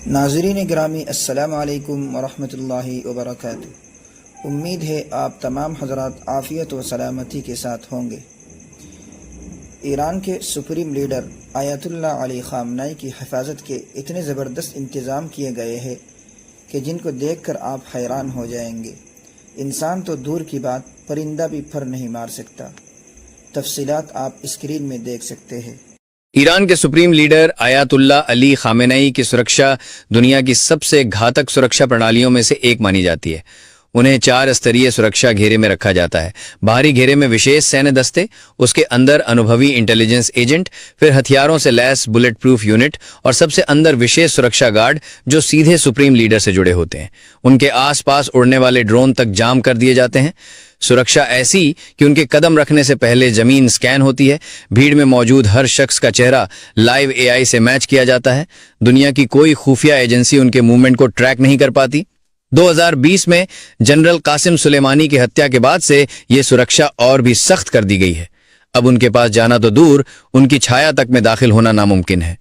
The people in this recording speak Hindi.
नाज़रीन गिरामी अस्सलामु अलैकुम वरहमतुल्लाहि वबरकातुहू। उम्मीद है आप तमाम हज़रात आफ़ियत व सलामती के साथ होंगे। ईरान के सुप्रीम लीडर आयतुल्लाह अली ख़ामनेई की हिफाजत के इतने ज़बरदस्त इंतज़ाम किए गए हैं कि जिनको देखकर आप हैरान हो जाएंगे। इंसान तो दूर की बात, परिंदा भी पर नहीं मार सकता। तफसीलात आप स्क्रीन में देख सकते हैं। ईरान के supreme leader Ayatollah Ali Khamenei की सुरक्षा दुनिया की सबसे घातक सुरक्षा प्रणालियों में से एक मानी जाती है। उन्हें 4 स्तरीय सुरक्षा घेरे में रखा जाता है। बाहरी घेरे में विशेष सैन्य दस्ते, उसके अंदर अनुभवी इंटेलिजेंस एजेंट, फिर हथियारों से लैस बुलेट प्रूफ यूनिट और सबसे अंदर विशेष सुरक्षा गार्ड जो सीधे सुप्रीम लीडर से जुड़े होते हैं। उनके आसपास उड़ने वाले ड्रोन तक जाम कर दिए जाते हैं। सुरक्षा ऐसी कि उनके कदम रखने से पहले जमीन स्कैन होती है। भीड़ में मौजूद हर शख्स का चेहरा लाइव एआई से मैच किया जाता है। दुनिया की कोई खुफिया एजेंसी उनके मूवमेंट को ट्रैक नहीं कर पाती। 2020 में जनरल कासिम सुलेमानी की हत्या के बाद से यह सुरक्षा और भी सख्त कर दी गई है। अब उनके पास जाना तो दूर, उनकी छाया तक में दाखिल होना नामुमकिन है।